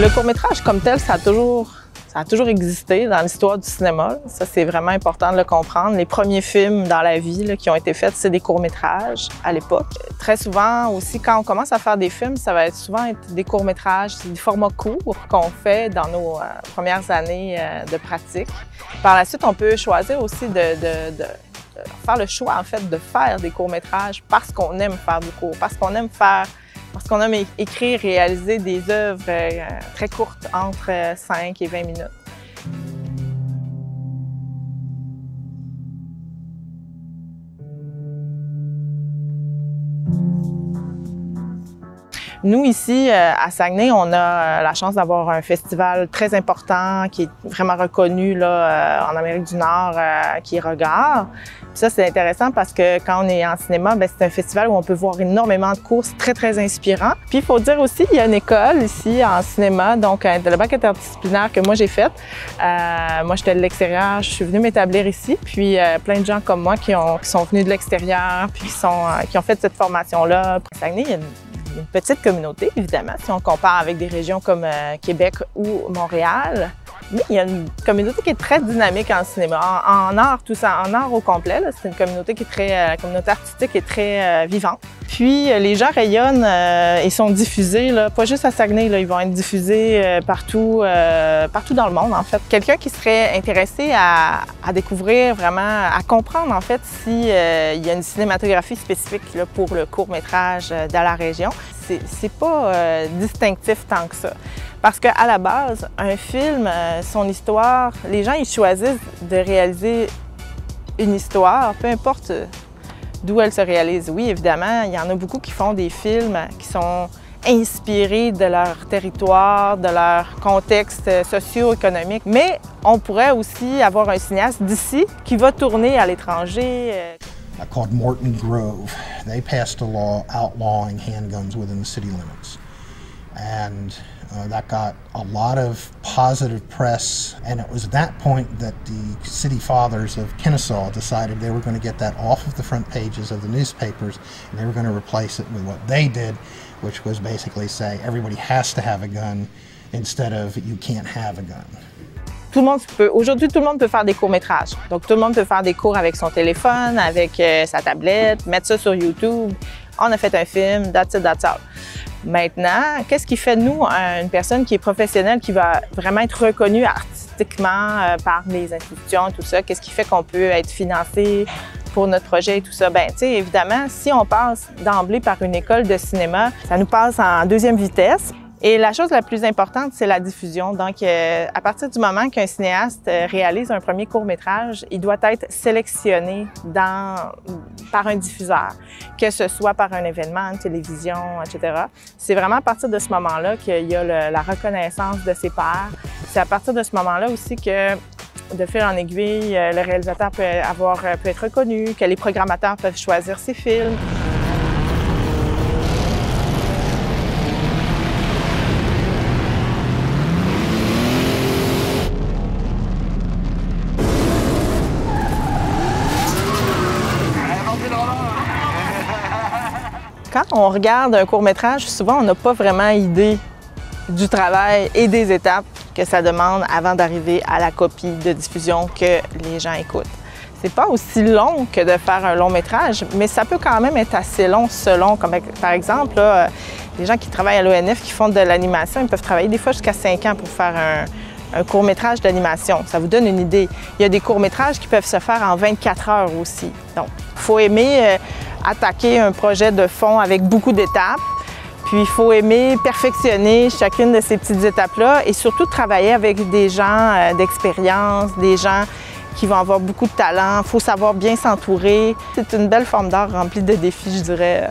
Le court-métrage comme tel, ça a toujours existé dans l'histoire du cinéma. Ça, c'est vraiment important de le comprendre. Les premiers films dans la vie là, qui ont été faits, c'est des courts-métrages à l'époque. Très souvent aussi, quand on commence à faire des films, ça va souvent être des courts-métrages, des formats courts qu'on fait dans nos premières années de pratique. Par la suite, on peut choisir aussi de faire le choix, en fait, de faire des courts-métrages parce qu'on aime faire du court, parce qu'on aime écrire, réaliser des œuvres très courtes, entre 5 et 20 minutes. Nous, ici, à Saguenay, on a la chance d'avoir un festival très important qui est vraiment reconnu là, en Amérique du Nord, qui est Regard. Puis ça, c'est intéressant parce que quand on est en cinéma, c'est un festival où on peut voir énormément de courses très, très inspirants. Puis il faut dire aussi, il y a une école ici en cinéma, donc de la bac interdisciplinaire que moi j'ai faite. Moi, j'étais de l'extérieur, je suis venue m'établir ici. Puis plein de gens comme moi qui sont venus de l'extérieur, puis qui ont fait cette formation-là. À Saguenay, il y a une petite communauté, évidemment, si on compare avec des régions comme Québec ou Montréal. Mais il y a une communauté qui est très dynamique en cinéma, en art, tout ça, en art au complet. C'est une communauté qui est la communauté artistique est très vivante. Puis les gens rayonnent et sont diffusés, là, pas juste à Saguenay, là, ils vont être diffusés partout dans le monde, en fait. Quelqu'un qui serait intéressé à découvrir vraiment, à comprendre, en fait, si il y a une cinématographie spécifique là, pour le court-métrage dans la région, c'est pas distinctif tant que ça. Parce qu'à la base, un film, son histoire, les gens ils choisissent de réaliser une histoire, peu importe d'où elle se réalise. Oui, évidemment, il y en a beaucoup qui font des films qui sont inspirés de leur territoire, de leur contexte socio-économique. Mais on pourrait aussi avoir un cinéaste d'ici qui va tourner à l'étranger. Called Morton Grove. They passed a law outlawing handguns within the city limits. And that got a lot of positive press, and it was at that point that the city fathers of Kennesaw decided they were going to get that off of the front pages of the newspapers, and they were going to replace it with what they did, which was basically say everybody has to have a gun instead of you can't have a gun. Aujourd'hui, tout le monde peut faire des courts-métrages. Donc, tout le monde peut faire des cours avec son téléphone, avec sa tablette, mettre ça sur YouTube. On a fait un film, that's it, that's all. Maintenant, qu'est-ce qui fait de nous une personne qui est professionnelle, qui va vraiment être reconnue artistiquement par les institutions et tout ça? Qu'est-ce qui fait qu'on peut être financé pour notre projet et tout ça? Bien, tu sais, évidemment, si on passe d'emblée par une école de cinéma, ça nous passe en deuxième vitesse. Et la chose la plus importante, c'est la diffusion. Donc, à partir du moment qu'un cinéaste réalise un premier court-métrage, il doit être sélectionné par un diffuseur, que ce soit par un événement, une télévision, etc. C'est vraiment à partir de ce moment-là qu'il y a la reconnaissance de ses pairs. C'est à partir de ce moment-là aussi que, de fil en aiguille, le réalisateur peut être reconnu, que les programmateurs peuvent choisir ses films. Quand on regarde un court-métrage, souvent, on n'a pas vraiment idée du travail et des étapes que ça demande avant d'arriver à la copie de diffusion que les gens écoutent. C'est pas aussi long que de faire un long-métrage, mais ça peut quand même être assez long selon, comme par exemple, là, les gens qui travaillent à l'ONF, qui font de l'animation, ils peuvent travailler des fois jusqu'à 5 ans pour faire un court-métrage d'animation. Ça vous donne une idée. Il y a des courts-métrages qui peuvent se faire en 24 heures aussi. Donc, il faut aimer attaquer un projet de fond avec beaucoup d'étapes. Puis, il faut aimer perfectionner chacune de ces petites étapes-là et surtout travailler avec des gens d'expérience, des gens qui vont avoir beaucoup de talent. Il faut savoir bien s'entourer. C'est une belle forme d'art remplie de défis, je dirais.